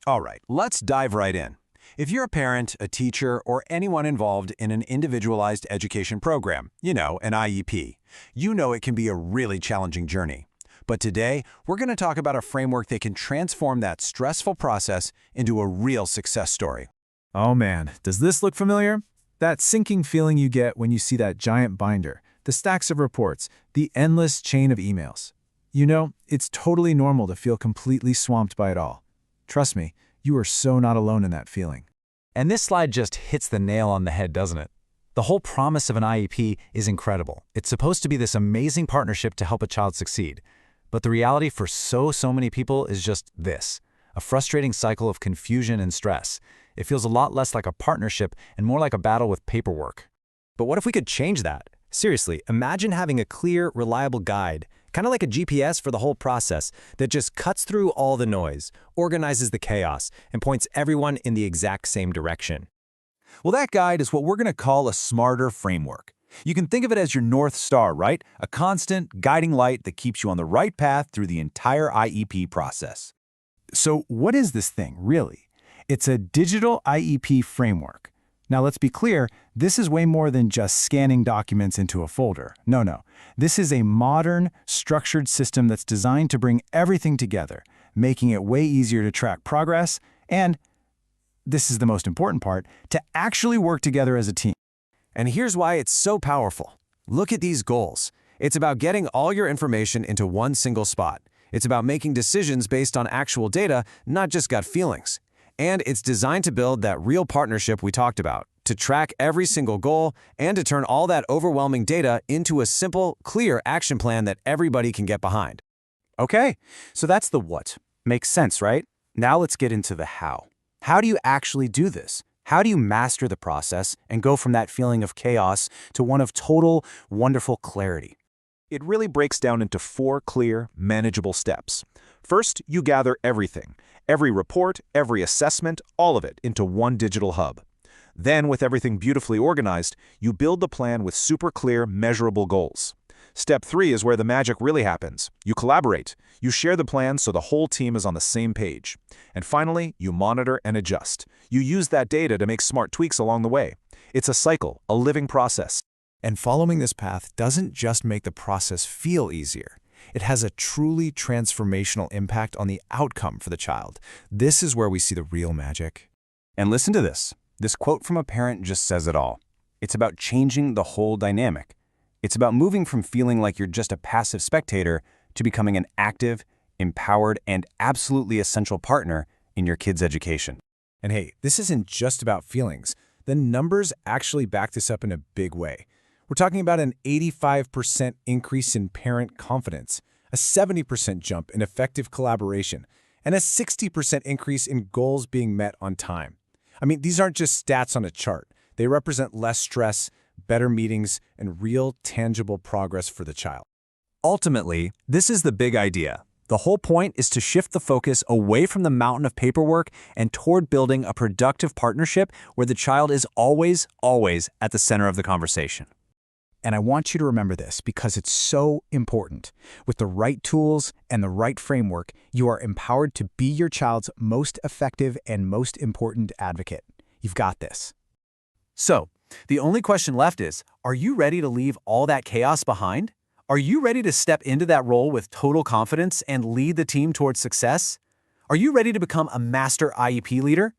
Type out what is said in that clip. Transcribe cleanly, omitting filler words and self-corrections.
All right, let's dive right in. If you're a parent, a teacher, or anyone involved in an individualized education program, an IEP, you know it can be a really challenging journey. But today, we're going to talk about a framework that can transform that stressful process into a real success story. Oh man, does this look familiar? That sinking feeling you get when you see that giant binder, the stacks of reports, the endless chain of emails. It's totally normal to feel completely swamped by it all. Trust me, you are so not alone in that feeling. And this slide just hits the nail on the head, doesn't it? The whole promise of an IEP is incredible. It's supposed to be this amazing partnership to help a child succeed. But the reality for so many people is just this, a frustrating cycle of confusion and stress. It feels a lot less like a partnership and more like a battle with paperwork. But what if we could change that? Seriously, imagine having a clear, reliable guide, kind of like a GPS for the whole process, that just cuts through all the noise, organizes the chaos, and points everyone in the exact same direction. Well, that guide is what we're going to call a smarter framework. You can think of it as your North Star, right? A constant, guiding light that keeps you on the right path through the entire IEP process. So what is this thing, really? It's a digital IEP framework. Now let's be clear, this is way more than just scanning documents into a folder. No. This is a modern, structured system that's designed to bring everything together, making it way easier to track progress and, this is the most important part, to actually work together as a team. And here's why it's so powerful. Look at these goals. It's about getting all your information into one single spot. It's about making decisions based on actual data, not just gut feelings. And it's designed to build that real partnership we talked about, to track every single goal and to turn all that overwhelming data into a simple, clear action plan that everybody can get behind. Okay, so that's the what. Makes sense, right? Now let's get into the how. How do you actually do this? How do you master the process and go from that feeling of chaos to one of total, wonderful clarity? It really breaks down into 4 clear, manageable steps. First, you gather everything. Every report, every assessment, all of it into one digital hub. Then, with everything beautifully organized, you build the plan with super clear, measurable goals. Step 3 is where the magic really happens. You collaborate. You share the plan so the whole team is on the same page. And finally, you monitor and adjust. You use that data to make smart tweaks along the way. It's a cycle, a living process. And following this path doesn't just make the process feel easier. It has a truly transformational impact on the outcome for the child. This is where we see the real magic. And listen to this. This quote from a parent just says it all. It's about changing the whole dynamic. It's about moving from feeling like you're just a passive spectator to becoming an active, empowered, and absolutely essential partner in your kid's education. And hey, this isn't just about feelings. The numbers actually back this up in a big way. We're talking about an 85% increase in parent confidence, a 70% jump in effective collaboration, and a 60% increase in goals being met on time. I mean, these aren't just stats on a chart. They represent less stress, better meetings, and real, tangible progress for the child. Ultimately, this is the big idea. The whole point is to shift the focus away from the mountain of paperwork and toward building a productive partnership where the child is always at the center of the conversation. And I want you to remember this because it's so important. With the right tools and the right framework, you are empowered to be your child's most effective and most important advocate. You've got this. So, the only question left is, are you ready to leave all that chaos behind? Are you ready to step into that role with total confidence and lead the team towards success? Are you ready to become a master IEP leader?